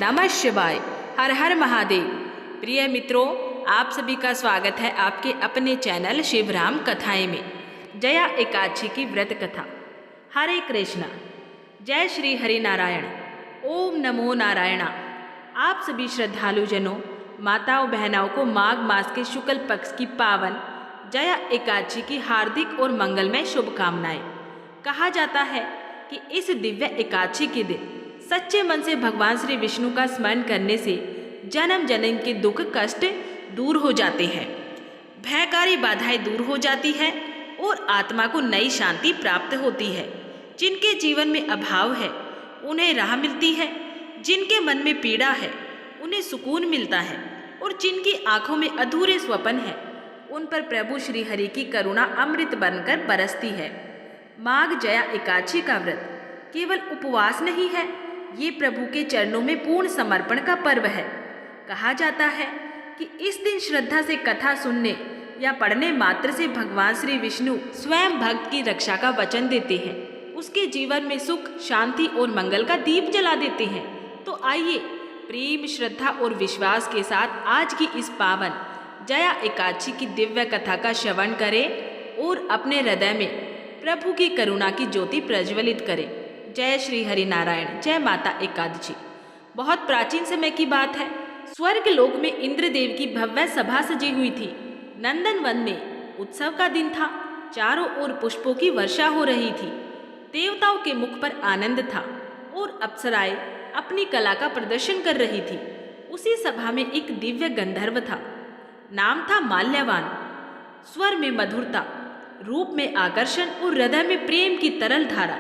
नमः शिवाय। हर हर महादेव। प्रिय मित्रों, आप सभी का स्वागत है आपके अपने चैनल शिवराम कथाएं में। जया एकादशी की व्रत कथा। हरे कृष्णा। जय श्री हरि नारायण। ओम नमो नारायणा। आप सभी श्रद्धालु जनों, माताओं बहनों को माघ मास के शुक्ल पक्ष की पावन जया एकादशी की हार्दिक और मंगलमय शुभकामनाएं। कहा जाता है कि इस दिव्य एकादशी के दिन सच्चे मन से भगवान श्री विष्णु का स्मरण करने से जन्म जन्म के दुख कष्ट दूर हो जाते हैं, भयकारी बाधाएं दूर हो जाती है और आत्मा को नई शांति प्राप्त होती है। जिनके जीवन में अभाव है उन्हें राह मिलती है, जिनके मन में पीड़ा है उन्हें सुकून मिलता है और जिनकी आंखों में अधूरे स्वप्न है उन पर प्रभु श्री हरि की करुणा अमृत बनकर बरसती है। माघ जया एकादशी का व्रत केवल उपवास नहीं है, ये प्रभु के चरणों में पूर्ण समर्पण का पर्व है। कहा जाता है कि इस दिन श्रद्धा से कथा सुनने या पढ़ने मात्र से भगवान श्री विष्णु स्वयं भक्त की रक्षा का वचन देते हैं, उसके जीवन में सुख शांति और मंगल का दीप जला देते हैं। तो आइए प्रेम श्रद्धा और विश्वास के साथ आज की इस पावन जया एकादशी की दिव्य कथा का श्रवण करें और अपने हृदय में प्रभु की करुणा की ज्योति प्रज्वलित करें। जय श्री हरि नारायण। जय माता एकादशी। बहुत प्राचीन समय की बात है। स्वर्ग लोक में इंद्रदेव की भव्य सभा सजी हुई थी। नंदन वन में उत्सव का दिन था। चारों ओर पुष्पों की वर्षा हो रही थी। देवताओं के मुख पर आनंद था और अप्सराएं अपनी कला का प्रदर्शन कर रही थी। उसी सभा में एक दिव्य गंधर्व था। नाम था माल्यवान। स्वर में मधुरता, रूप में आकर्षण और हृदय में प्रेम की तरल धारा।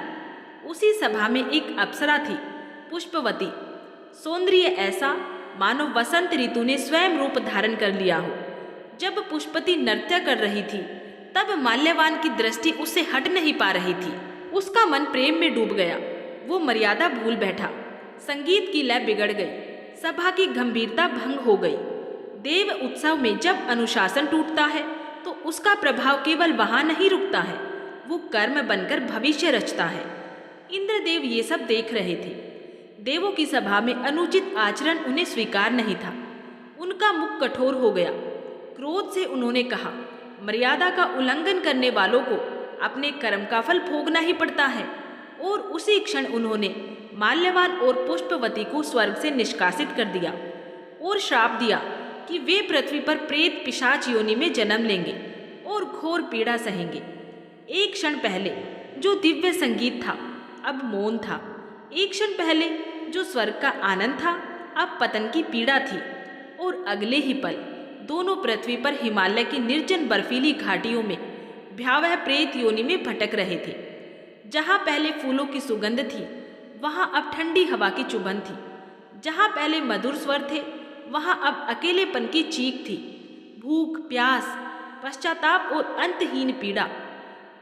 उसी सभा में एक अप्सरा थी, पुष्पवती। सौंदर्य ऐसा मानो वसंत ऋतु ने स्वयं रूप धारण कर लिया हो। जब पुष्पवती नृत्य कर रही थी तब माल्यवान की दृष्टि उससे हट नहीं पा रही थी। उसका मन प्रेम में डूब गया। वो मर्यादा भूल बैठा। संगीत की लय बिगड़ गई। सभा की गंभीरता भंग हो गई। देव उत्सव में जब अनुशासन टूटता है तो उसका प्रभाव केवल वहां नहीं रुकता है, वो कर्म बनकर भविष्य रचता है। इंद्रदेव ये सब देख रहे थे। देवों की सभा में अनुचित आचरण उन्हें स्वीकार नहीं था। उनका मुख कठोर हो गया। क्रोध से उन्होंने कहा, मर्यादा का उल्लंघन करने वालों को अपने कर्म का फल भोगना ही पड़ता है। और उसी क्षण उन्होंने माल्यवान और पुष्पवती को स्वर्ग से निष्कासित कर दिया और श्राप दिया कि वे पृथ्वी पर प्रेत पिशाच योनि में जन्म लेंगे और घोर पीड़ा सहेंगे। एक क्षण पहले जो दिव्य संगीत था अब मौन था। एक क्षण पहले जो स्वर्ग का आनंद था अब पतन की पीड़ा थी। और अगले ही पल दोनों पृथ्वी पर हिमालय की निर्जन बर्फीली घाटियों में भयावह प्रेत योनि में भटक रहे थे। जहाँ पहले फूलों की सुगंध थी वहाँ अब ठंडी हवा की चुभन थी। जहाँ पहले मधुर स्वर थे वहाँ अब अकेलेपन की चीख थी। भूख प्यास, पश्चाताप और अंतहीन पीड़ा।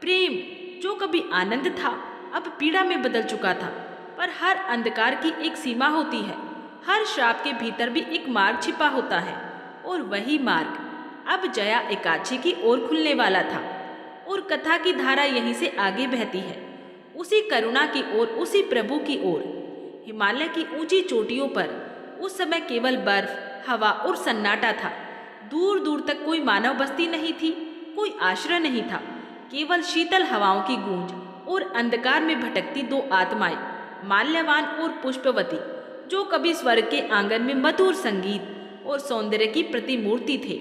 प्रेम जो कभी आनंद था अब पीड़ा में बदल चुका था। पर हर अंधकार की एक सीमा होती है। हर श्राप के भीतर भी एक मार्ग छिपा होता है और वही मार्ग अब जया एकादशी की ओर खुलने वाला था। और कथा की धारा यहीं से आगे बहती है, उसी करुणा की ओर, उसी प्रभु की ओर। हिमालय की ऊंची चोटियों पर उस समय केवल बर्फ, हवा और सन्नाटा था। दूर दूर तक कोई मानव बस्ती नहीं थी, कोई आश्रय नहीं था। केवल शीतल हवाओं की गूंज और अंधकार में भटकती दो आत्माएं, माल्यवान और पुष्पवती, जो कभी स्वर्ग के आंगन में मधुर संगीत और सौंदर्य की प्रतिमूर्ति थे,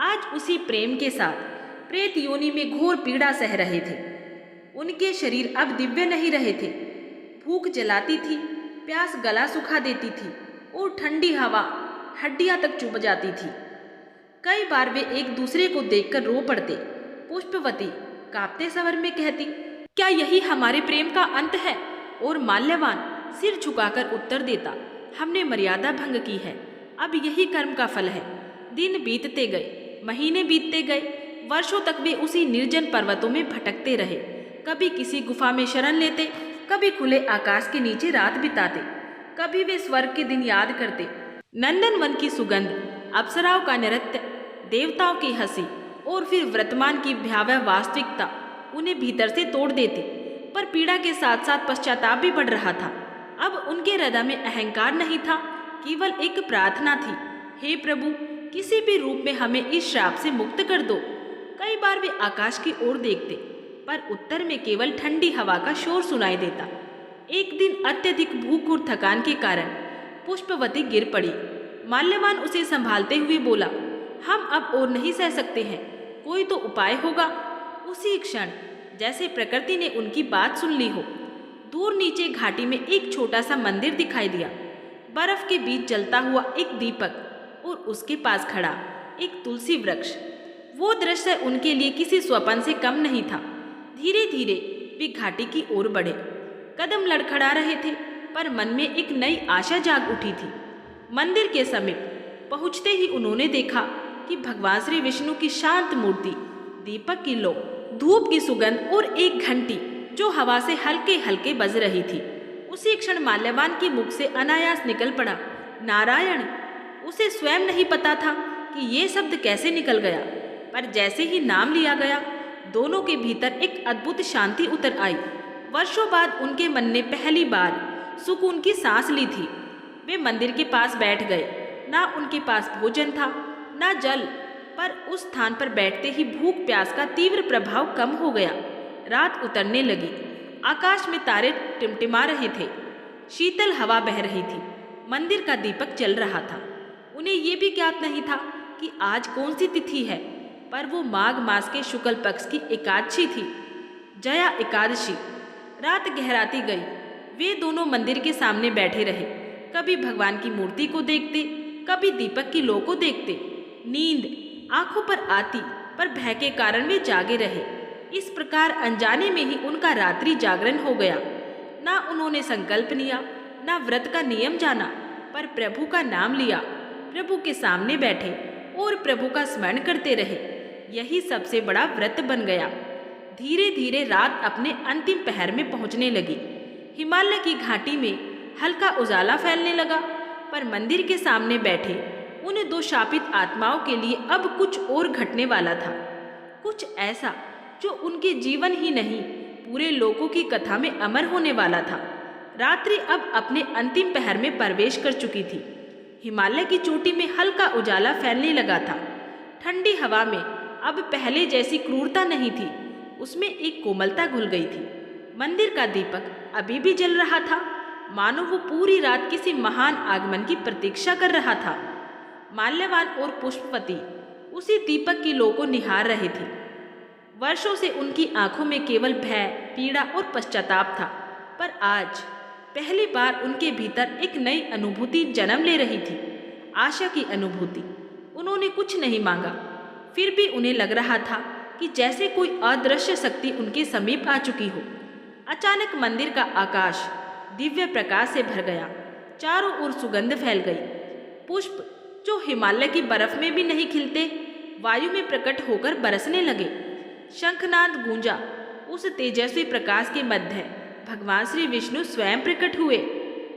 आज उसी प्रेम के साथ प्रेत योनि में घोर पीड़ा सह रहे थे। उनके शरीर अब दिव्य नहीं रहे थे। भूख जलाती थी, प्यास गला सुखा देती थी और ठंडी हवा हड्डियां तक चुभ जाती थी। कई बार वे एक दूसरे को देखकर रो पड़ते। पुष्पवती कांपते स्वर में कहती, क्या यही हमारे प्रेम का अंत है? और माल्यवान सिर झुकाकर उत्तर देता, हमने मर्यादा भंग की है, अब यही कर्म का फल है। दिन बीतते गए, महीने बीतते गए, वर्षों तक वे उसी निर्जन पर्वतों में भटकते रहे। कभी किसी गुफा में शरण लेते, कभी खुले आकाश के नीचे रात बिताते, कभी वे स्वर्ग के दिन याद करते। नंदनवन की सुगंध, अप्सराओं का नृत्य, देवताओं की हंसी और फिर वर्तमान की भयावह वास्तविकता उन्हें भीतर से तोड़ देती। पर पीड़ा के साथ साथ पश्चाताप भी बढ़ रहा था। अब उनके हृदय में अहंकार नहीं था, केवल एक प्रार्थना थी, हे प्रभु, किसी भी रूप में हमें इस श्राप से मुक्त कर दो। कई बार वे आकाश की ओर देखते, पर उत्तर में केवल ठंडी हवा का शोर सुनाई देता। एक दिन अत्यधिक भूख और थकान के कारण पुष्पवती गिर पड़ी। माल्यवान उसे संभालते हुए बोला, हम अब और नहीं सह सकते हैं, कोई तो उपाय होगा। उसी क्षण जैसे प्रकृति ने उनकी बात सुन ली हो, दूर नीचे घाटी में एक छोटा सा मंदिर दिखाई दिया। बर्फ के बीच जलता हुआ एक दीपक और उसके पास खड़ा एक तुलसी वृक्ष। वो दृश्य उनके लिए किसी स्वप्न से कम नहीं था। धीरे धीरे वे घाटी की ओर बढ़े। कदम लड़खड़ा रहे थे, पर मन में एक नई आशा जाग उठी थी। मंदिर के समीप पहुंचते ही उन्होंने देखा कि भगवान श्री विष्णु की शांत मूर्ति, दीपक की लौ, धूप की सुगंध और एक घंटी जो हवा से हल्के हल्के बज रही थी। उसी क्षण माल्यवान के मुख से अनायास निकल पड़ा, नारायण। उसे स्वयं नहीं पता था कि ये शब्द कैसे निकल गया, पर जैसे ही नाम लिया गया, दोनों के भीतर एक अद्भुत शांति उतर आई। वर्षों बाद उनके मन ने पहली बार सुकून की सांस ली थी। वे मंदिर के पास बैठ गए। ना उनके पास भोजन था, ना जल, पर उस स्थान पर बैठते ही भूख प्यास का तीव्र प्रभाव कम हो गया। रात उतरने लगी। आकाश में तारे टिमटिमा रहे थे। शीतल हवा बह रही थी। मंदिर का दीपक जल रहा था। उन्हें ये भी ज्ञात नहीं था कि आज कौन सी तिथि है, पर वो माघ मास के शुक्ल पक्ष की एकादशी थी, जया एकादशी। रात गहराती गई। वे दोनों मंदिर के सामने बैठे रहे, कभी भगवान की मूर्ति को देखते, कभी दीपक की लौ को देखते। नींद आंखों पर आती, पर भय के कारण वे जागे रहे। इस प्रकार अनजाने में ही उनका रात्रि जागरण हो गया। ना उन्होंने संकल्प लिया, ना व्रत का नियम जाना, पर प्रभु का नाम लिया, प्रभु के सामने बैठे और प्रभु का स्मरण करते रहे। यही सबसे बड़ा व्रत बन गया। धीरे धीरे रात अपने अंतिम पहर में पहुंचने लगी। हिमालय की घाटी में हल्का उजाला फैलने लगा, पर मंदिर के सामने बैठे उन दो शापित आत्माओं के लिए अब कुछ और घटने वाला था। कुछ ऐसा जो उनके जीवन ही नहीं, पूरे लोगों की कथा में अमर होने वाला था। रात्रि अब अपने अंतिम पहर में प्रवेश कर चुकी थी। हिमालय की चोटी में हल्का उजाला फैलने लगा था। ठंडी हवा में अब पहले जैसी क्रूरता नहीं थी, उसमें एक कोमलता घुल गई थी। मंदिर का दीपक अभी भी जल रहा था, मानो वो पूरी रात किसी महान आगमन की प्रतीक्षा कर रहा था। माल्यवान और पुष्पवती उसी दीपक की लौ को निहार रहे थे। वर्षों से उनकी आंखों में केवल भय, पीड़ा और पश्चाताप था, पर आज पहली बार उनके भीतर एक नई अनुभूति जन्म ले रही थी, आशा की अनुभूति। उन्होंने कुछ नहीं मांगा, फिर भी उन्हें लग रहा था कि जैसे कोई अदृश्य शक्ति उनके समीप आ चुकी हो। अचानक मंदिर का आकाश दिव्य प्रकाश से भर गया। चारों ओर सुगंध फैल गई। पुष्प जो हिमालय की बर्फ में भी नहीं खिलते, वायु में प्रकट होकर बरसने लगे। शंखनाद गूंजा। उस तेजस्वी प्रकाश के मध्य भगवान श्री विष्णु स्वयं प्रकट हुए।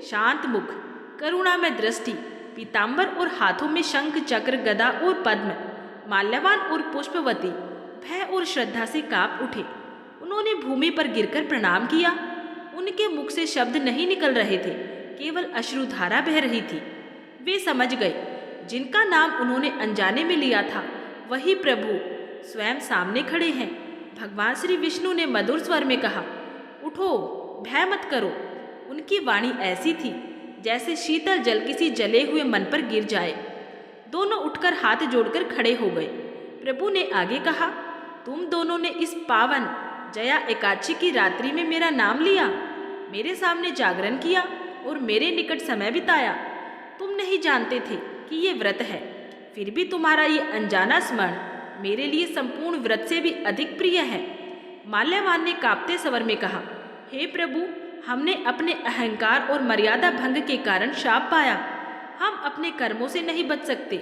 शांत मुख, करुणामय दृष्टि, पीतांबर और हाथों में शंख, चक्र, गदा और पद्म। माल्यवान और पुष्पवती भय और श्रद्धा से कांप उठे। उन्होंने भूमि पर गिरकर प्रणाम किया। उनके मुख से शब्द नहीं निकल रहे थे, केवल अश्रुधारा बह रही थी। वे समझ गए, जिनका नाम उन्होंने अनजाने में लिया था, वही प्रभु स्वयं सामने खड़े हैं। भगवान श्री विष्णु ने मधुर स्वर में कहा, उठो, भय मत करो। उनकी वाणी ऐसी थी जैसे शीतल जल किसी जले हुए मन पर गिर जाए। दोनों उठकर हाथ जोड़कर खड़े हो गए। प्रभु ने आगे कहा, तुम दोनों ने इस पावन जया एकादशी की रात्रि में मेरा नाम लिया, मेरे सामने जागरण किया और मेरे निकट समय बिताया। तुम नहीं जानते थे कि ये व्रत है, फिर भी तुम्हारा ये अनजाना स्मरण मेरे लिए संपूर्ण व्रत से भी अधिक प्रिय है। माल्यवान ने कांपते स्वर में कहा, हे प्रभु, हमने अपने अहंकार और मर्यादा भंग के कारण शाप पाया। हम अपने कर्मों से नहीं बच सकते,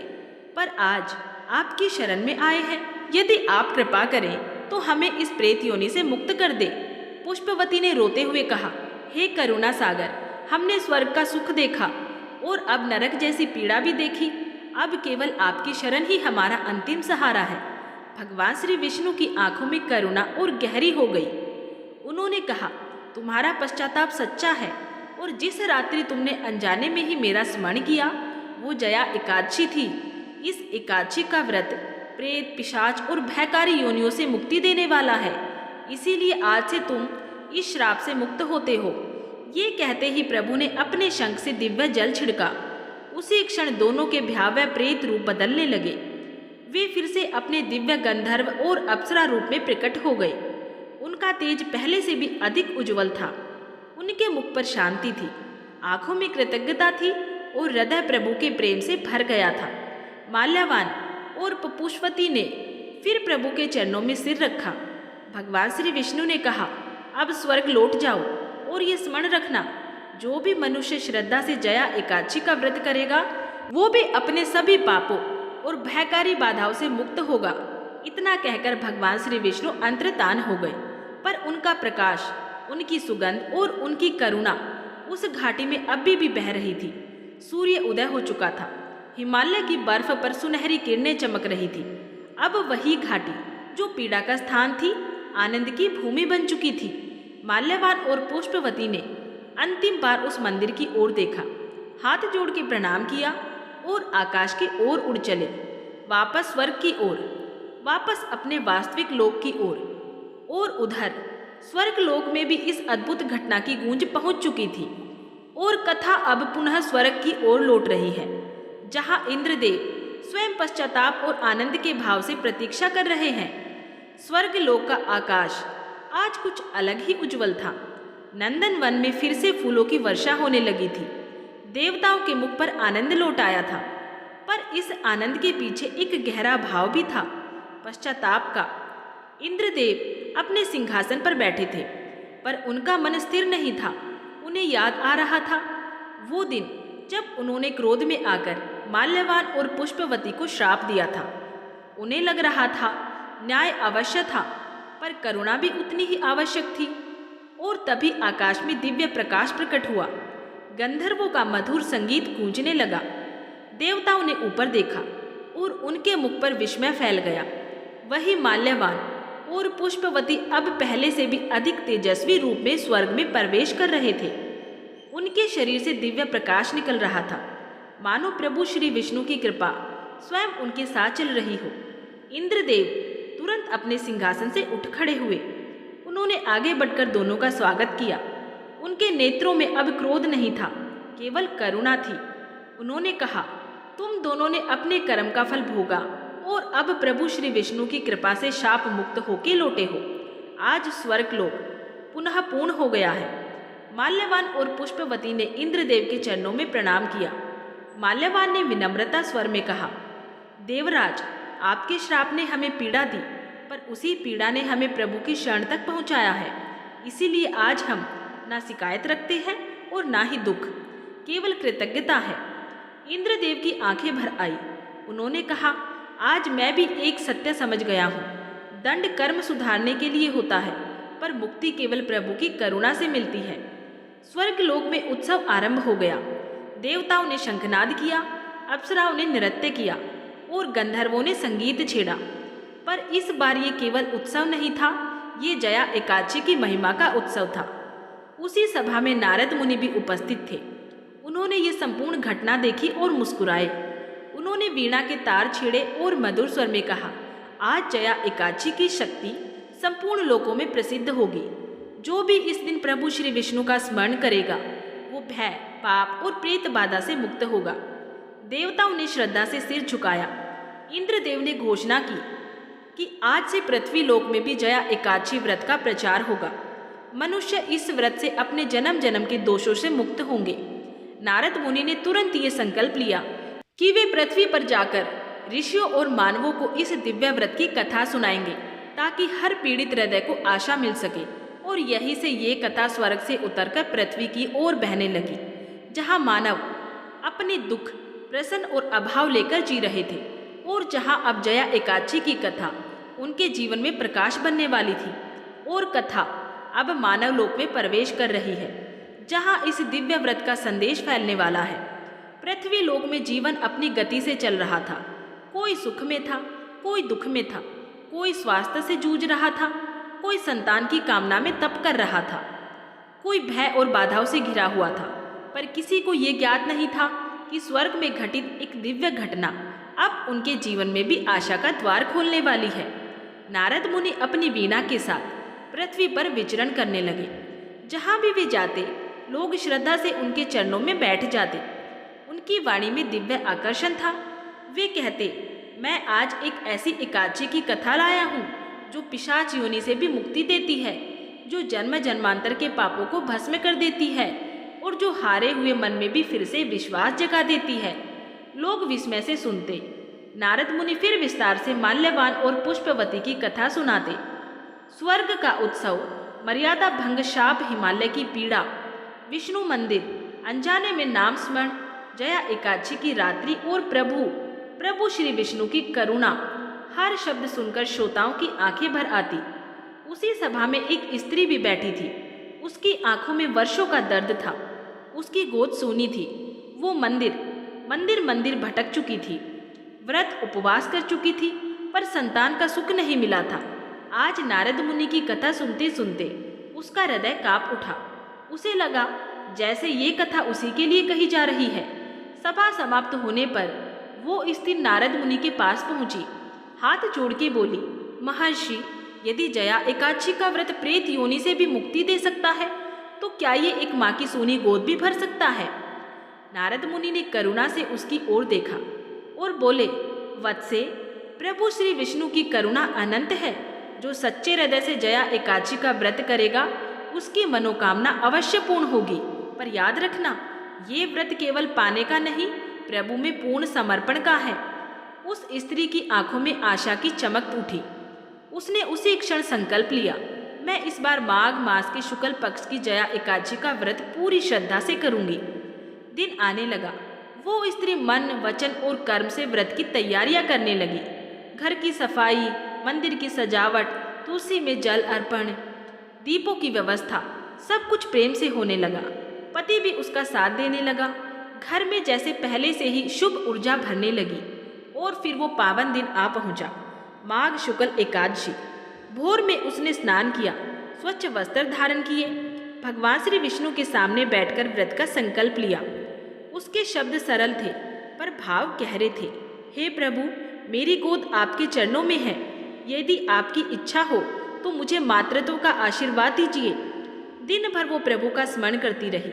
पर आज आपकी शरण में आए हैं। यदि आप कृपा करें तो हमें इस प्रेत योनि से मुक्त कर दे। पुष्पवती ने रोते हुए कहा, हे करुणा सागर, हमने स्वर्ग का सुख देखा और अब नरक जैसी पीड़ा भी देखी। अब केवल आपकी शरण ही हमारा अंतिम सहारा है। भगवान श्री विष्णु की आंखों में करुणा और गहरी हो गई। उन्होंने कहा, तुम्हारा पश्चाताप सच्चा है, और जिस रात्रि तुमने अनजाने में ही मेरा स्मरण किया वो जया एकादशी थी। इस एकादशी का व्रत प्रेत, पिशाच और भयकारी योनियों से मुक्ति देने वाला है, इसीलिए आज से तुम इस श्राप से मुक्त होते हो। ये कहते ही प्रभु ने अपने शंख से दिव्य जल छिड़का। उसी क्षण दोनों के भयावह प्रेत रूप बदलने लगे। वे फिर से अपने दिव्य गंधर्व और अप्सरा रूप में प्रकट हो गए। उनका तेज पहले से भी अधिक उज्जवल था। उनके मुख पर शांति थी, आंखों में कृतज्ञता थी और हृदय प्रभु के प्रेम से भर गया था। माल्यवान और पपुष्पति ने फिर प्रभु के चरणों में सिर रखा। भगवान श्री विष्णु ने कहा, अब स्वर्ग लौट जाओ और ये स्मरण रखना, जो भी मनुष्य श्रद्धा से जया एकादशी का व्रत करेगा वो भी अपने सभी पापों और भयकारी बाधाओं से मुक्त होगा। इतना कहकर भगवान श्री विष्णु अंतर्धान हो गए, पर उनका प्रकाश, उनकी सुगंध और उनकी करुणा उस घाटी में अभी भी बह रही थी। सूर्य उदय हो चुका था। हिमालय की बर्फ पर सुनहरी किरणें चमक रही थी। अब वही घाटी जो पीड़ा का स्थान थी, आनंद की भूमि बन चुकी थी। माल्यवान और पुष्पवती ने अंतिम बार उस मंदिर की ओर देखा, हाथ जोड़ के प्रणाम किया और आकाश की ओर उड़ चले, वापस स्वर्ग की ओर, वापस अपने वास्तविक लोक की ओर। और उधर स्वर्ग लोक में भी इस अद्भुत घटना की गूंज पहुंच चुकी थी और कथा अब पुनः स्वर्ग की ओर लौट रही है, जहां इंद्रदेव स्वयं पश्चाताप और आनंद के भाव से प्रतीक्षा कर रहे हैं। स्वर्ग लोक का आकाश आज कुछ अलग ही उज्जवल था। नंदन वन में फिर से फूलों की वर्षा होने लगी थी। देवताओं के मुख पर आनंद लौट आया था, पर इस आनंद के पीछे एक गहरा भाव भी था, पश्चाताप का। इंद्रदेव अपने सिंहासन पर बैठे थे, पर उनका मन स्थिर नहीं था। उन्हें याद आ रहा था वो दिन जब उन्होंने क्रोध में आकर माल्यवान और पुष्पवती को श्राप दिया था। उन्हें लग रहा था न्याय अवश्य था, पर करुणा भी उतनी ही आवश्यक थी। और तभी आकाश में दिव्य प्रकाश प्रकट हुआ। गंधर्वों का मधुर संगीत गूंजने लगा। देवताओं ने ऊपर देखा और उनके मुख पर विस्मय फैल गया। वही माल्यवान और पुष्पवती अब पहले से भी अधिक तेजस्वी रूप में स्वर्ग में प्रवेश कर रहे थे। उनके शरीर से दिव्य प्रकाश निकल रहा था, मानो प्रभु श्री विष्णु की कृपा स्वयं उनके साथ चल रही हो। इंद्रदेव तुरंत अपने सिंहासन से उठ खड़े हुए। उन्होंने आगे बढ़कर दोनों का स्वागत किया। उनके नेत्रों में अब क्रोध नहीं था, केवल करुणा थी। उन्होंने कहा, तुम दोनों ने अपने कर्म का फल भोगा और अब प्रभु श्री विष्णु की कृपा से शाप मुक्त होके लौटे हो। आज स्वर्ग लोक पुनः पूर्ण हो गया है। माल्यवान और पुष्पवती ने इंद्रदेव के चरणों में प्रणाम किया। माल्यवान ने विनम्रता स्वर में कहा, देवराज, आपके श्राप ने हमें पीड़ा दी, पर उसी पीड़ा ने हमें प्रभु की शरण तक पहुंचाया है। इसीलिए आज हम ना शिकायत रखते हैं और ना ही दुख, केवल कृतज्ञता है। इंद्रदेव की आंखें भर आई। उन्होंने कहा, आज मैं भी एक सत्य समझ गया हूँ। दंड कर्म सुधारने के लिए होता है, पर मुक्ति केवल प्रभु की करुणा से मिलती है। स्वर्ग लोक में उत्सव आरंभ हो गया। देवताओं ने शंखनाद किया, अप्सराओं ने नृत्य किया और गंधर्वों ने संगीत छेड़ा। पर इस बार ये केवल उत्सव नहीं था, ये जया एकादशी की महिमा का उत्सव था। उसी सभा में नारद मुनि भी उपस्थित थे। उन्होंने ये संपूर्ण घटना देखी और मुस्कुराए। उन्होंने वीणा के तार छेड़े और मधुर स्वर में कहा, आज जया एकादशी की शक्ति संपूर्ण लोकों में प्रसिद्ध होगी। जो भी इस दिन प्रभु श्री विष्णु का स्मरण करेगा वो भय, पाप और प्रेत बाधा से मुक्त होगा। देवताओं ने श्रद्धा से सिर झुकाया। इंद्रदेव ने घोषणा की कि आज से पृथ्वी लोक में भी जया एकादशी व्रत का प्रचार होगा। मनुष्य इस व्रत से अपने जन्म जन्म के दोषों से मुक्त होंगे। नारद मुनि ने तुरंत ये संकल्प लिया कि वे पृथ्वी पर जाकर ऋषियों और मानवों को इस दिव्य व्रत की कथा सुनाएंगे, ताकि हर पीड़ित हृदय को आशा मिल सके। और यहीं से ये कथा स्वर्ग से उतरकर पृथ्वी की ओर बहने लगी, जहाँ मानव अपने दुख, प्रसन्न और अभाव लेकर जी रहे थे, और जहाँ अब जया एकादशी की कथा उनके जीवन में प्रकाश बनने वाली थी। और कथा अब मानव लोक में प्रवेश कर रही है, जहाँ इस दिव्य व्रत का संदेश फैलने वाला है। पृथ्वी लोक में जीवन अपनी गति से चल रहा था। कोई सुख में था, कोई दुख में था, कोई स्वास्थ्य से जूझ रहा था, कोई संतान की कामना में तप कर रहा था, कोई भय और बाधाओं से घिरा हुआ था, पर किसी को ये ज्ञात नहीं था कि स्वर्ग में घटित एक दिव्य घटना अब उनके जीवन में भी आशा का द्वार खोलने वाली है। नारद मुनि अपनी वीणा के साथ पृथ्वी पर विचरण करने लगे। जहाँ भी वे जाते, लोग श्रद्धा से उनके चरणों में बैठ जाते। उनकी वाणी में दिव्य आकर्षण था। वे कहते, मैं आज एक ऐसी एकादशी की कथा लाया हूँ जो पिशाच योनि से भी मुक्ति देती है, जो जन्म जन्मांतर के पापों को भस्म कर देती है और जो हारे हुए मन में भी फिर से विश्वास जगा देती है। लोग विस्मय से सुनते। नारद मुनि फिर विस्तार से माल्यवान और पुष्पवती की कथा सुनाते। स्वर्ग का उत्सव, मर्यादा भंग शाप, हिमालय की पीड़ा, विष्णु मंदिर, अनजाने में नाम स्मरण, जया एकादशी की रात्रि और प्रभु श्री विष्णु की करुणा, हर शब्द सुनकर श्रोताओं की आंखें भर आती। उसी सभा में एक स्त्री भी बैठी थी। उसकी आंखों में वर्षों का दर्द था। उसकी गोद सूनी थी। वो मंदिर भटक चुकी थी। व्रत उपवास कर चुकी थी, पर संतान का सुख नहीं मिला था। आज नारद मुनि की कथा सुनते सुनते उसका हृदय कांप उठा। उसे लगा जैसे ये कथा उसी के लिए कही जा रही है। सभा समाप्त होने पर वो स्त्री नारद मुनि के पास पहुंची। हाथ जोड़ के बोली, महर्षि, यदि जया एकादशी का व्रत प्रेत योनि से भी मुक्ति दे सकता है, तो क्या ये एक माँ की सोनी गोद भी भर सकता है? नारद मुनि ने करुणा से उसकी ओर देखा और बोले, वत्से, प्रभु श्री विष्णु की करुणा अनंत है। जो सच्चे हृदय से जया एकादशी का व्रत करेगा, उसकी मनोकामना अवश्य पूर्ण होगी। पर याद रखना, ये व्रत केवल पाने का नहीं, प्रभु में पूर्ण समर्पण का है। उस स्त्री की आंखों में आशा की चमक उठी। उसने उसी क्षण संकल्प लिया, मैं इस बार माघ मास के शुक्ल पक्ष की जया एकादशी का व्रत पूरी श्रद्धा से करूंगी। दिन आने लगा। वो स्त्री मन, वचन और कर्म से व्रत की तैयारियां करने लगी। घर की सफाई, मंदिर की सजावट, तुलसी में जल अर्पण, दीपों की व्यवस्था, सब कुछ प्रेम से होने लगा। पति भी उसका साथ देने लगा। घर में जैसे पहले से ही शुभ ऊर्जा भरने लगी। और फिर वो पावन दिन आ पहुंचा, माघ शुक्ल एकादशी। भोर में उसने स्नान किया, स्वच्छ वस्त्र धारण किए, भगवान श्री विष्णु के सामने बैठकर व्रत का संकल्प लिया। उसके शब्द सरल थे, पर भाव गहरे थे। हे प्रभु, मेरी गोद आपके चरणों में है। यदि आपकी इच्छा हो तो मुझे मातृत्व का आशीर्वाद दीजिए। दिन भर वो प्रभु का स्मरण करती रही।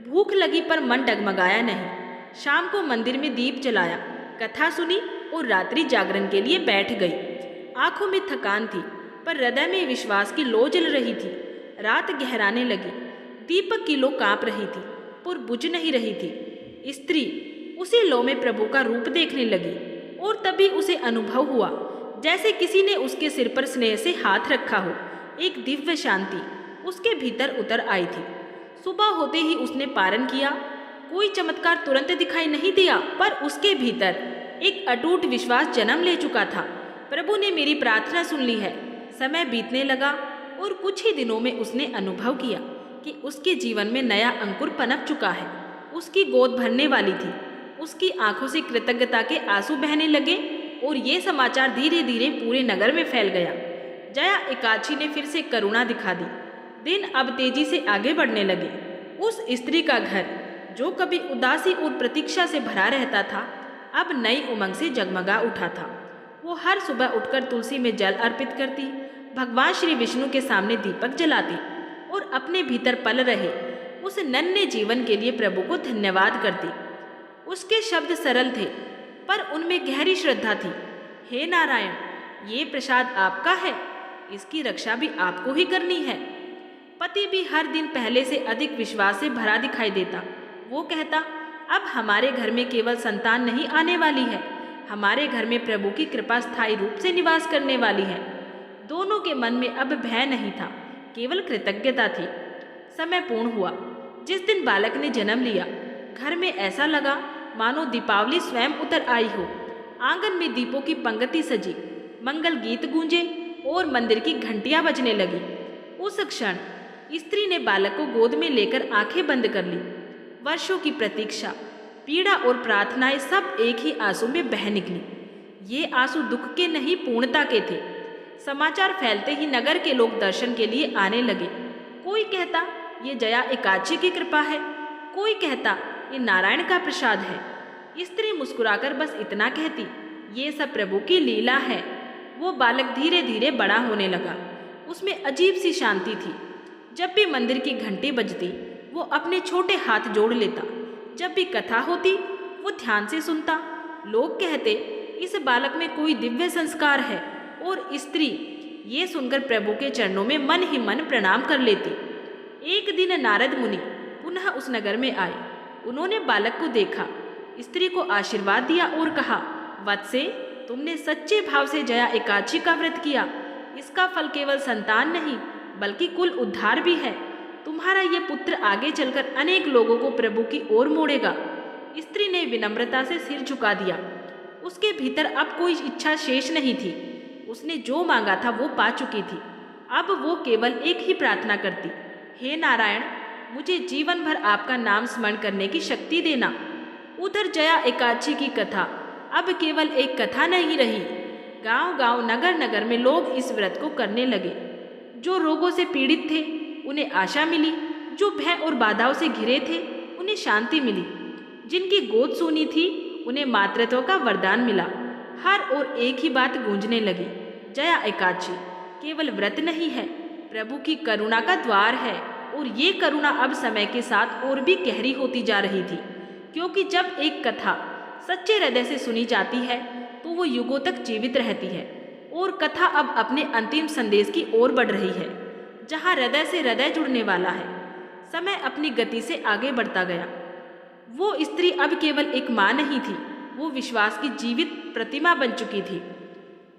भूख लगी पर मन डगमगाया नहीं। शाम को मंदिर में दीप जलाया, कथा सुनी और रात्रि जागरण के लिए बैठ गई। आंखों में थकान थी, पर हृदय में विश्वास की लौ जल रही थी। रात गहराने लगी। दीपक की लो कांप रही थी, पर बुझ नहीं रही थी। स्त्री उसी लो में प्रभु का रूप देखने लगी और तभी उसे अनुभव हुआ जैसे किसी ने उसके सिर पर स्नेह से हाथ रखा हो। एक दिव्य शांति उसके भीतर उतर आई थी। सुबह होते ही उसने पारण किया। कोई चमत्कार तुरंत दिखाई नहीं दिया, पर उसके भीतर एक अटूट विश्वास जन्म ले चुका था। प्रभु ने मेरी प्रार्थना सुन ली है। समय बीतने लगा और कुछ ही दिनों में उसने अनुभव किया कि उसके जीवन में नया अंकुर पनप चुका है। उसकी गोद भरने वाली थी। उसकी आंखों से कृतज्ञता के आंसू बहने लगे और ये समाचार धीरे धीरे पूरे नगर में फैल गया। जया एकादशी ने फिर से करुणा दिखा दी। दिन अब तेजी से आगे बढ़ने लगे। उस स्त्री का घर, जो कभी उदासी और प्रतीक्षा से भरा रहता था, अब नई उमंग से जगमगा उठा था। वो हर सुबह उठकर तुलसी में जल अर्पित करती, भगवान श्री विष्णु के सामने दीपक जलाती और अपने भीतर पल रहे उस नन्हे जीवन के लिए प्रभु को धन्यवाद करती। उसके शब्द सरल थे, पर उनमें गहरी श्रद्धा थी। हे नारायण, ये प्रसाद आपका है, इसकी रक्षा भी आपको ही करनी है। पति भी हर दिन पहले से अधिक विश्वास से भरा दिखाई देता। वो कहता, अब हमारे घर में केवल संतान नहीं आने वाली है, हमारे घर में प्रभु की कृपा स्थायी रूप से निवास करने वाली है। दोनों के मन में अब भय नहीं था, केवल कृतज्ञता थी। समय पूर्ण हुआ। जिस दिन बालक ने जन्म लिया, घर में ऐसा लगा मानो दीपावली स्वयं उतर आई हो। आंगन में दीपों की पंक्ति सजी, मंगल गीत गूंजे और मंदिर की घंटियां बजने लगी। उस क्षण स्त्री ने बालक को गोद में लेकर आंखें बंद कर ली। वर्षों की प्रतीक्षा, पीड़ा और प्रार्थनाएं सब एक ही आंसू में बह निकली। ये आंसू दुख के नहीं, पूर्णता के थे। समाचार फैलते ही नगर के लोग दर्शन के लिए आने लगे। कोई कहता, ये जया एकादशी की कृपा है, कोई कहता ये नारायण का प्रसाद है। स्त्री मुस्कुराकर बस इतना कहती, ये सब प्रभु की लीला है। वो बालक धीरे धीरे बड़ा होने लगा। उसमें अजीब सी शांति थी। जब भी मंदिर की घंटी बजती वो अपने छोटे हाथ जोड़ लेता। जब भी कथा होती वो ध्यान से सुनता। लोग कहते इस बालक में कोई दिव्य संस्कार है, और स्त्री ये सुनकर प्रभु के चरणों में मन ही मन प्रणाम कर लेती। एक दिन नारद मुनि पुनः उस नगर में आए। उन्होंने बालक को देखा, स्त्री को आशीर्वाद दिया और कहा, वत्से, तुमने सच्चे भाव से जया एकादशी का व्रत किया। इसका फल केवल संतान नहीं बल्कि कुल उद्धार भी है। तुम्हारा ये पुत्र आगे चलकर अनेक लोगों को प्रभु की ओर मोड़ेगा। स्त्री ने विनम्रता से सिर झुका दिया। उसके भीतर अब कोई इच्छा शेष नहीं थी। उसने जो मांगा था वो पा चुकी थी। अब वो केवल एक ही प्रार्थना करती, हे नारायण, मुझे जीवन भर आपका नाम स्मरण करने की शक्ति देना। उधर जया एकादशी की कथा अब केवल एक कथा नहीं रही। गांव गांव नगर नगर में लोग इस व्रत को करने लगे। जो रोगों से पीड़ित थे उन्हें आशा मिली, जो भय और बाधाओं से घिरे थे उन्हें शांति मिली, जिनकी गोद सूनी थी उन्हें मातृत्व का वरदान मिला। हर ओर एक ही बात गूंजने लगी, जया एकादशी केवल व्रत नहीं है, प्रभु की करुणा का द्वार है। और ये करुणा अब समय के साथ और भी गहरी होती जा रही थी, क्योंकि जब एक कथा सच्चे हृदय से सुनी जाती है तो वो युगों तक जीवित रहती है। और कथा अब अपने अंतिम संदेश की ओर बढ़ रही है, जहाँ हृदय से हृदय जुड़ने वाला है। समय अपनी गति से आगे बढ़ता गया। वो स्त्री अब केवल एक माँ नहीं थी, वो विश्वास की जीवित प्रतिमा बन चुकी थी।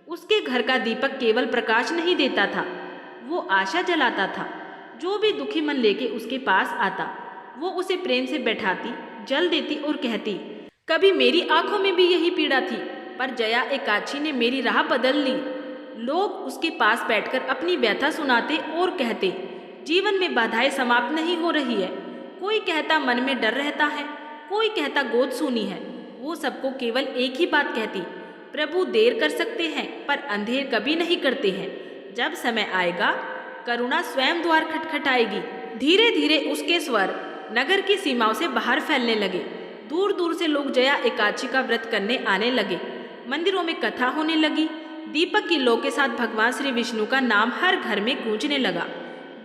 उसके घर का दीपक केवल प्रकाश नहीं देता था, वो आशा जलाता था। जो भी दुखी मन लेके उसके पास आता वो उसे प्रेम से बैठाती, जल देती और कहती, कभी मेरी आंखों में भी यही पीड़ा थी, पर जया एकादशी ने मेरी राह बदल ली। लोग उसके पास बैठकर अपनी व्यथा सुनाते और कहते, जीवन में बाधाएं समाप्त नहीं हो रही है। कोई कहता मन में डर रहता है, कोई कहता गोद सूनी है। वो सबको केवल एक ही बात कहती, प्रभु देर कर सकते हैं पर अंधेर कभी नहीं करते हैं। जब समय आएगा करुणा स्वयं द्वार खटखटाएगी। धीरे धीरे उसके स्वर नगर की सीमाओं से बाहर फैलने लगे। दूर दूर से लोग जया एकादशी का व्रत करने आने लगे। मंदिरों में कथा होने लगी। दीपक की लौ के साथ भगवान श्री विष्णु का नाम हर घर में गूंजने लगा।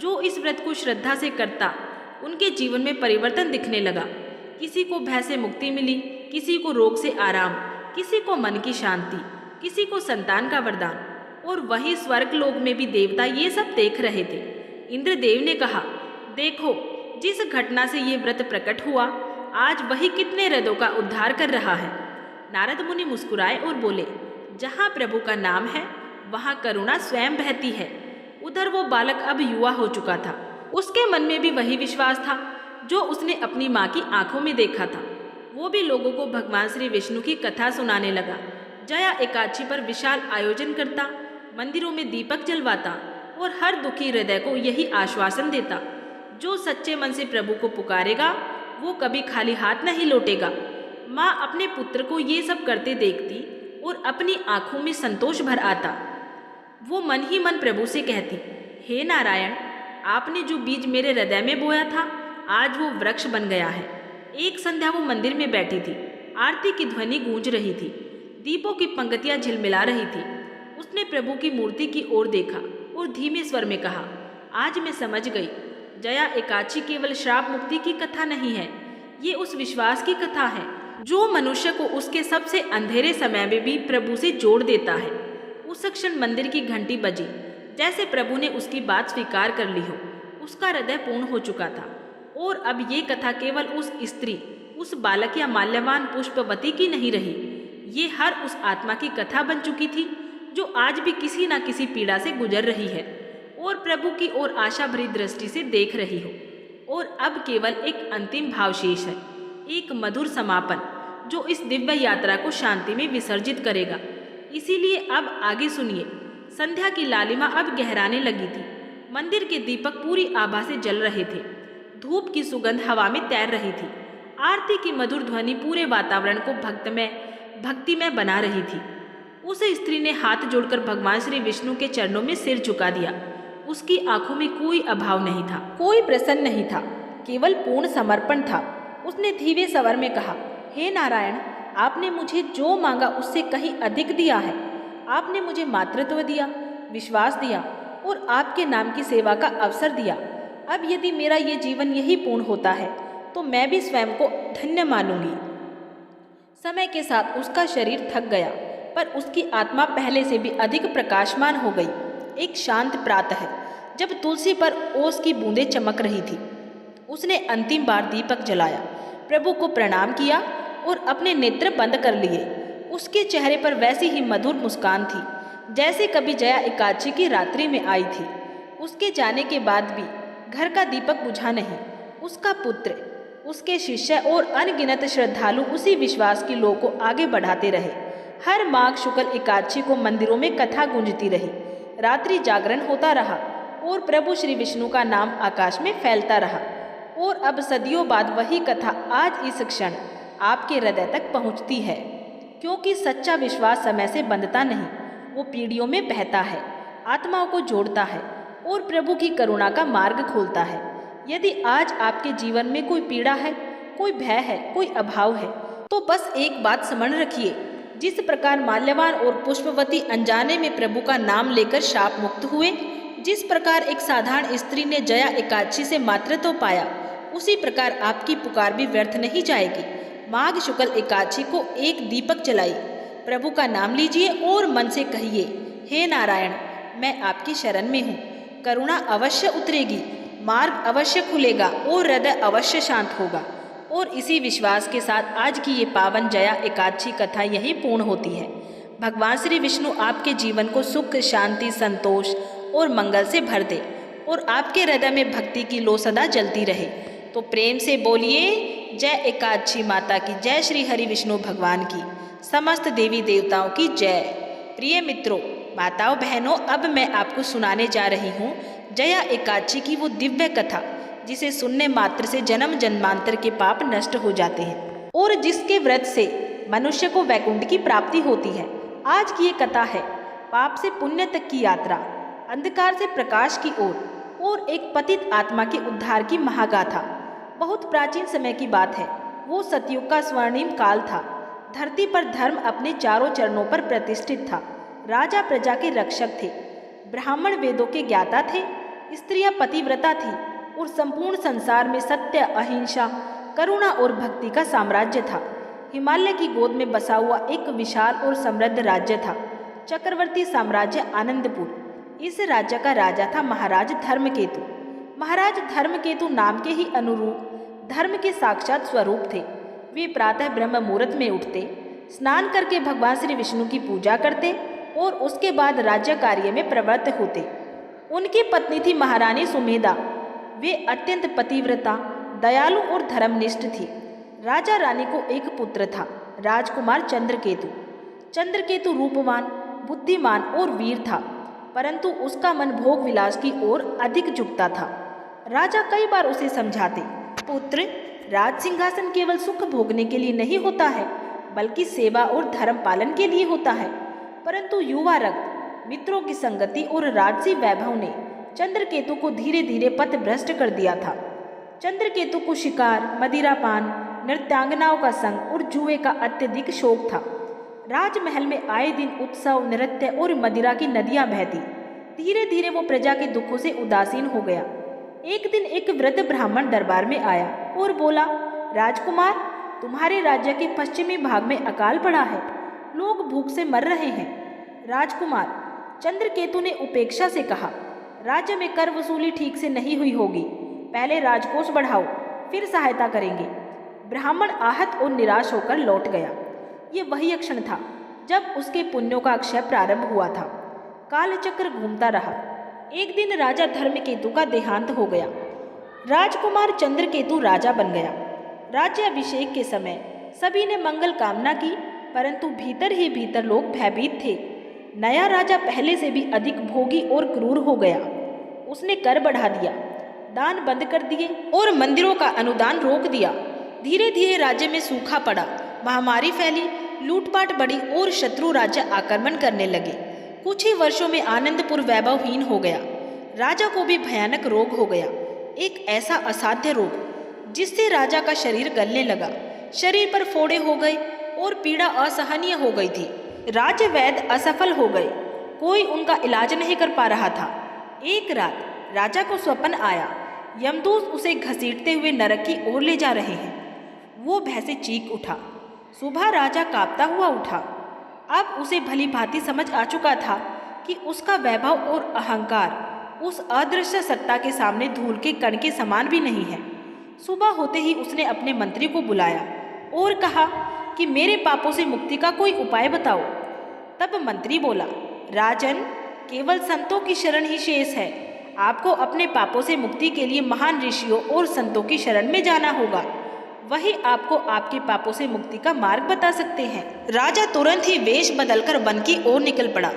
जो इस व्रत को श्रद्धा से करता उनके जीवन में परिवर्तन दिखने लगा। किसी को भय से मुक्ति मिली, किसी को रोग से आराम, किसी को मन की शांति, किसी को संतान का वरदान। और वही स्वर्ग लोक में भी देवता ये सब देख रहे थे। इंद्रदेव ने कहा, देखो, जिस घटना से ये व्रत प्रकट हुआ आज वही कितने हृदयों का उद्धार कर रहा है। नारद मुनि मुस्कुराए और बोले, जहाँ प्रभु का नाम है वहाँ करुणा स्वयं बहती है। उधर वो बालक अब युवा हो चुका था। उसके मन में भी वही विश्वास था जो उसने अपनी माँ की आंखों में देखा था। वो भी लोगों को भगवान श्री विष्णु की कथा सुनाने लगा। जया एकादशी पर विशाल आयोजन करता, मंदिरों में दीपक जलवाता और हर दुखी हृदय को यही आश्वासन देता, जो सच्चे मन से प्रभु को पुकारेगा वो कभी खाली हाथ नहीं लौटेगा। माँ अपने पुत्र को ये सब करते देखती और अपनी आंखों में संतोष भर आता। वो मन ही मन प्रभु से कहती, हे नारायण, आपने जो बीज मेरे हृदय में बोया था आज वो वृक्ष बन गया है। एक संध्या वो मंदिर में बैठी थी। आरती की ध्वनि गूंज रही थी, दीपों की पंक्तियां झिलमिला रही थी। उसने प्रभु की मूर्ति की ओर देखा और धीमे स्वर में कहा, आज मैं समझ गई, जया एकादशी केवल श्राप मुक्ति की कथा नहीं है, ये उस विश्वास की कथा है जो मनुष्य को उसके सबसे अंधेरे समय में भी प्रभु से जोड़ देता है। उस क्षण मंदिर की घंटी बजी, जैसे प्रभु ने उसकी बात स्वीकार कर ली हो। उसका हृदय पूर्ण हो चुका था और अब ये कथा केवल उस स्त्री, उस बालक या माल्यवान पुष्पवती की नहीं रही, ये हर उस आत्मा की कथा बन चुकी थी जो आज भी किसी न किसी पीड़ा से गुजर रही है और प्रभु की ओर आशा भरी दृष्टि से देख रही हो। और अब केवल एक अंतिम भाव शेष है, एक मधुर समापन जो इस दिव्य यात्रा को शांति में विसर्जित करेगा। इसीलिए अब आगे सुनिए। संध्या की लालिमा अब गहराने लगी थी। मंदिर के दीपक पूरी आभा से जल रहे थे। धूप की सुगंध हवा में तैर रही थी। आरती की मधुर ध्वनि पूरे वातावरण को भक्तिमय बना रही थी। उस स्त्री ने हाथ जोड़कर भगवान श्री विष्णु के चरणों में सिर झुका दिया। उसकी आंखों में कोई अभाव नहीं था, कोई प्रसन्न नहीं था, केवल पूर्ण समर्पण था। उसने धीमे स्वर में कहा, हे नारायण, आपने मुझे जो मांगा उससे कहीं अधिक दिया है। आपने मुझे मातृत्व दिया, विश्वास दिया और आपके नाम की सेवा का अवसर दिया। अब यदि मेरा ये जीवन यही पूर्ण होता है तो मैं भी स्वयं को धन्य मानूंगी। समय के साथ उसका शरीर थक गया, पर उसकी आत्मा पहले से भी अधिक प्रकाशमान हो गई। एक शांत प्रातः, जब तुलसी पर ओस की बूंदें चमक रही थी, उसने अंतिम बार दीपक जलाया, प्रभु को प्रणाम किया और अपने नेत्र बंद कर लिए। उसके चेहरे पर वैसी ही मधुर मुस्कान थी जैसे कभी जया एकादशी की रात्रि में आई थी। उसके जाने के बाद भी घर का दीपक बुझा नहीं। उसका पुत्र, उसके शिष्य और अनगिनत श्रद्धालु उसी विश्वास की लौ को आगे बढ़ाते रहे। हर माघ शुक्ल एकादशी को मंदिरों में कथा गूंजती रही, रात्रि जागरण होता रहा और प्रभु श्री विष्णु का नाम आकाश में फैलता रहा। और अब सदियों बाद वही कथा आज इस क्षण आपके हृदय तक पहुंचती है, क्योंकि सच्चा विश्वास समय से बंधता नहीं, वो पीढ़ियों में बहता है, आत्माओं को जोड़ता है और प्रभु की करुणा का मार्ग खोलता है। यदि आज आपके जीवन में कोई पीड़ा है, कोई भय है, कोई अभाव है, तो बस एक बात स्मरण रखिए, जिस प्रकार माल्यवान और पुष्पवती अनजाने में प्रभु का नाम लेकर शाप मुक्त हुए, जिस प्रकार एक साधारण स्त्री ने जया एकादशी से मातृत्व पाया, उसी प्रकार आपकी पुकार भी व्यर्थ नहीं जाएगी। माघ शुक्ल एकादशी को एक दीपक जलाई, प्रभु का नाम लीजिए और मन से कहिए, हे नारायण, मैं आपकी शरण में हूँ। करुणा अवश्य उतरेगी, मार्ग अवश्य खुलेगा और हृदय अवश्य शांत होगा। और इसी विश्वास के साथ आज की ये पावन जया एकादशी कथा यही पूर्ण होती है। भगवान श्री विष्णु आपके जीवन को सुख, शांति, संतोष और मंगल से भर दे और आपके हृदय में भक्ति की लौ सदा जलती रहे। तो प्रेम से बोलिए, जय एकादशी माता की जय, श्री हरि विष्णु भगवान की, समस्त देवी देवताओं की जय। प्रिय मित्रों, माताओं, बहनों, अब मैं आपको सुनाने जा रही हूँ जया एकादशी की वो दिव्य कथा, जिसे सुनने मात्र से जन्म जन्मांतर के पाप नष्ट हो जाते हैं और जिसके व्रत से मनुष्य को वैकुंठ की प्राप्ति होती है। आज की ये कथा है पाप से पुण्य तक की यात्रा, अंधकार से प्रकाश की ओर और एक पतित आत्मा के उद्धार की महागाथा। बहुत प्राचीन समय की बात है। वो सतयुग का स्वर्णिम काल था। धरती पर धर्म अपने चारों चरणों पर प्रतिष्ठित था। राजा प्रजा के रक्षक थे, ब्राह्मण वेदों के ज्ञाता थे, स्त्रियां पतिव्रता थी और संपूर्ण संसार में सत्य, अहिंसा, करुणा और भक्ति का साम्राज्य था। हिमालय की गोद में बसा हुआ एक विशाल और समृद्ध राज्य था, चक्रवर्ती साम्राज्य आनंदपुर। इस राज्य का राजा था महाराज धर्मकेतु। महाराज धर्मकेतु नाम के ही अनुरूप धर्म के साक्षात स्वरूप थे। वे प्रातः ब्रह्म मुहूर्त में उठते, स्नान करके भगवान श्री विष्णु की पूजा करते और उसके बाद राज्य कार्य में प्रवृत्त होते। उनकी पत्नी थी महारानी सुमेधा। वे अत्यंत पतिव्रता, दयालु और धर्मनिष्ठ थी। राजा रानी को एक पुत्र था, राजकुमार चंद्रकेतु। चंद्रकेतु रूपवान, बुद्धिमान और वीर था, परंतु उसका मन भोग विलास की ओर अधिक झुकता था। राजा कई बार उसे समझाते, पुत्र, राज सिंहासन केवल सुख भोगने के लिए नहीं होता है, बल्कि सेवा और धर्म पालन के लिए होता है। परंतु युवा रक्त, मित्रों की संगति और राजसी वैभव ने चंद्रकेतु को धीरे धीरे पथ भ्रष्ट कर दिया था। चंद्रकेतु को शिकार, मदिरापान, नृत्यांगनाओं का संग और जुए का अत्यधिक शौक था। राजमहल में आए दिन उत्सव, नृत्य और मदिरा की नदियां बहती। धीरे धीरे वो प्रजा के दुखों से उदासीन हो गया। एक दिन एक वृद्ध ब्राह्मण दरबार में आया और बोला, राजकुमार, तुम्हारे राज्य के पश्चिमी भाग में अकाल पड़ा है, लोग भूख से मर रहे हैं। राजकुमार, चंद्रकेतु ने उपेक्षा से कहा, राज्य में कर वसूली ठीक से नहीं हुई होगी, पहले राजकोष बढ़ाओ, फिर सहायता करेंगे। ब्राह्मण आहत और निराश होकर लौट गया। ये वही क्षण था जब उसके पुण्यों का अक्षय प्रारंभ हुआ था। कालचक्र घूमता रहा। एक दिन राजा धर्मकेतु का देहांत हो गया। राजकुमार चंद्रकेतु राजा बन गया। राज्याभिषेक के समय सभी ने मंगल कामना की, परंतु भीतर ही भीतर लोग भयभीत थे। नया राजा पहले से भी अधिक भोगी और क्रूर हो गया। उसने कर बढ़ा दिया, दान बंद कर दिए और मंदिरों का अनुदान रोक दिया। धीरे धीरे राज्य में सूखा पड़ा, महामारी फैली, लूटपाट बढ़ी और शत्रु राज्य आक्रमण करने लगे। कुछ ही वर्षों में आनंदपुर वैभवहीन हो गया। राजा को भी भयानक रोग हो गया, एक ऐसा असाध्य रोग जिससे राजा का शरीर गलने लगा। शरीर पर फोड़े हो गए और पीड़ा असहनीय हो गई थी। राज्य वैद्य असफल हो गए, कोई उनका इलाज नहीं कर पा रहा था। एक रात राजा को स्वप्न आया, यमदूत उसे घसीटते हुए नरक की ओर ले जा रहे हैं। वो भय से चीख उठा। सुबह राजा कांपता हुआ उठा। अब उसे भली भांति समझ आ चुका था कि उसका वैभव और अहंकार उस अदृश्य सत्ता के सामने धूल के कण के समान भी नहीं है। सुबह होते ही उसने अपने मंत्री को बुलाया और कहा कि मेरे पापों से मुक्ति का कोई उपाय बताओ। तब मंत्री बोला, राजन, केवल संतों की शरण ही शेष है। आपको अपने पापों से मुक्ति के लिए महान ऋषियों और संतों की शरण में जाना होगा, वही आपको आपके पापों से मुक्ति का मार्ग बता सकते हैं। राजा तुरंत ही वेश बदलकर वन की ओर निकल पड़ा।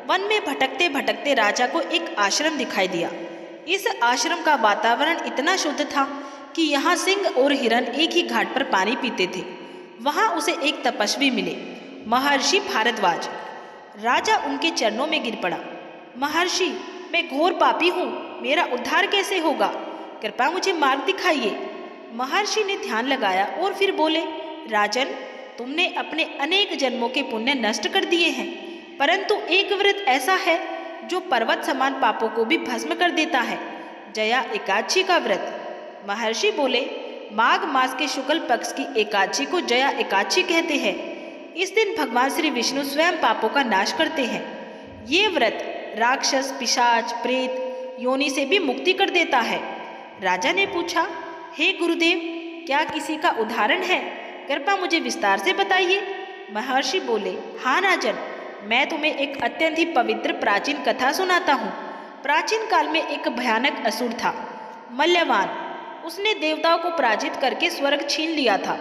वन में भटकते भटकते राजा को एक आश्रम दिखाई दिया। इस आश्रम का वातावरण इतना शुद्ध था कि यहाँ सिंह और हिरन एक ही घाट पर पानी पीते थे। वहाँ उसे एक तपस्वी मिले, महर्षि भारद्वाज। राजा उनके चरणों में गिर पड़ा। महर्षि, मैं घोर पापी हूँ, मेरा उद्धार कैसे होगा? कृपया मुझे मार्ग दिखाइए। महर्षि ने ध्यान लगाया और फिर बोले, राजन, तुमने अपने अनेक जन्मों के पुण्य नष्ट कर दिए हैं, परंतु एक व्रत ऐसा है जो पर्वत समान पापों को भी भस्म कर देता है, जया एकादशी का व्रत। महर्षि बोले, माघ मास के शुक्ल पक्ष की एकादशी को जया एकादशी कहते हैं। इस दिन भगवान श्री विष्णु स्वयं पापों का नाश करते हैं। ये व्रत राक्षस, पिशाच, प्रेत योनि से भी मुक्ति कर देता है। राजा ने पूछा, हे गुरुदेव, क्या किसी का उदाहरण है? कृपया मुझे विस्तार से बताइए। महर्षि बोले, हाँ राजन, मैं तुम्हें एक अत्यंत ही पवित्र प्राचीन कथा सुनाता हूँ। प्राचीन काल में एक भयानक असुर था, मल्यवान। उसने देवताओं को पराजित करके स्वर्ग छीन लिया था।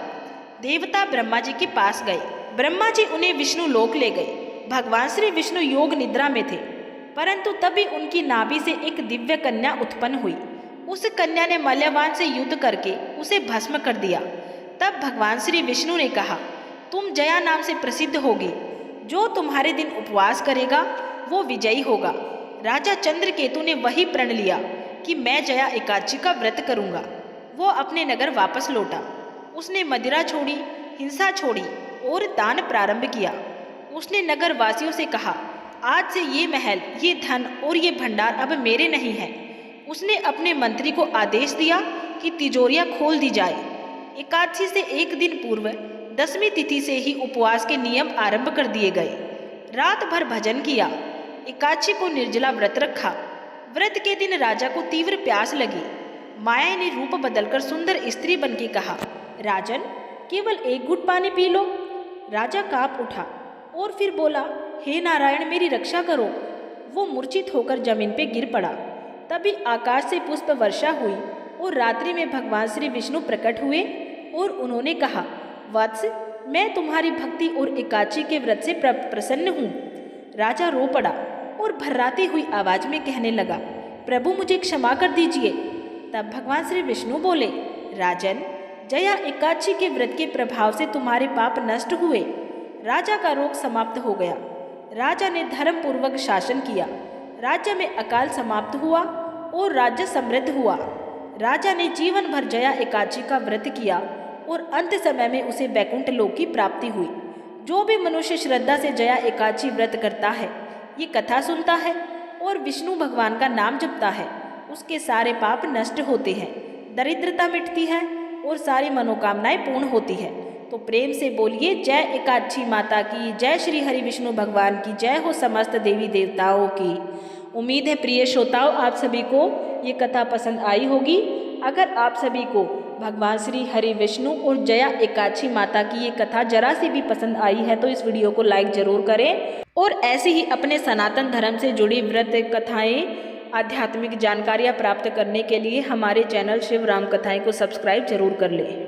देवता ब्रह्मा जी के पास गए। ब्रह्मा जी उन्हें विष्णु लोक ले गए। भगवान श्री विष्णु योग निद्रा में थे, परंतु तभी उनकी नाभि से एक दिव्य कन्या उत्पन्न हुई। उस कन्या ने मल्यवान से युद्ध करके उसे भस्म कर दिया। तब भगवान श्री विष्णु ने कहा, तुम जया नाम से प्रसिद्ध होगी। जो तुम्हारे दिन उपवास करेगा वो विजयी होगा। राजा चंद्रकेतु ने वही प्रण लिया कि मैं जया एकादशी का व्रत करूंगा। वो अपने नगर वापस लौटा। उसने मदिरा छोड़ी, हिंसा छोड़ी और दान प्रारंभ किया। उसने नगर वासियों से कहा, आज से ये महल, ये धन और ये भंडार अब मेरे नहीं हैं। उसने अपने मंत्री को आदेश दिया कि तिजोरियां खोल दी जाए। एकादशी से एक दिन पूर्व 10वीं तिथि से ही उपवास के नियम आरंभ कर दिए गए। रात भर भजन किया। एकादशी को निर्जला व्रत रखा। व्रत के दिन राजा को तीव्र प्यास लगी। माया ने रूप बदलकर सुंदर स्त्री बनके कहा, राजन, केवल एक घूंट पानी पी लो। राजा कांप उठा और फिर बोला, हे नारायण, मेरी रक्षा करो। वो मूर्छित होकर जमीन पे गिर पड़ा। तभी आकाश से पुष्प वर्षा हुई और रात्रि में भगवान श्री विष्णु प्रकट हुए और उन्होंने कहा, वत्स, मैं तुम्हारी भक्ति और एकादशी के व्रत से प्रसन्न हूँ। राजा रो पड़ा और भर्राती हुई आवाज में कहने लगा, प्रभु, मुझे क्षमा कर दीजिए। तब भगवान श्री विष्णु बोले, राजन, जया एकादशी के व्रत के प्रभाव से तुम्हारे पाप नष्ट हुए। राजा का रोग समाप्त हो गया। राजा ने धर्म पूर्वक शासन किया। राज्य में अकाल समाप्त हुआ और राज्य समृद्ध हुआ। राजा ने जीवन भर जया एकादशी का व्रत किया और अंत समय में उसे वैकुंठ लोक की प्राप्ति हुई। जो भी मनुष्य श्रद्धा से जया एकादशी व्रत करता है, ये कथा सुनता है और विष्णु भगवान का नाम जपता है, उसके सारे पाप नष्ट होते हैं, दरिद्रता मिटती है और सारी मनोकामनाएं पूर्ण होती है। तो प्रेम से बोलिए, जय एकादशी माता की जय, श्री हरि विष्णु भगवान की जय हो, समस्त देवी देवताओं की। उम्मीद है प्रिय श्रोताओं, आप सभी को ये कथा पसंद आई होगी। अगर आप सभी को भगवान श्री हरि विष्णु और जया एकादशी माता की ये कथा जरा सी भी पसंद आई है तो इस वीडियो को लाइक जरूर करें और ऐसे ही अपने सनातन धर्म से जुड़ी व्रत कथाएं, आध्यात्मिक जानकारियाँ प्राप्त करने के लिए हमारे चैनल शिव राम कथाएं को सब्सक्राइब जरूर कर लें।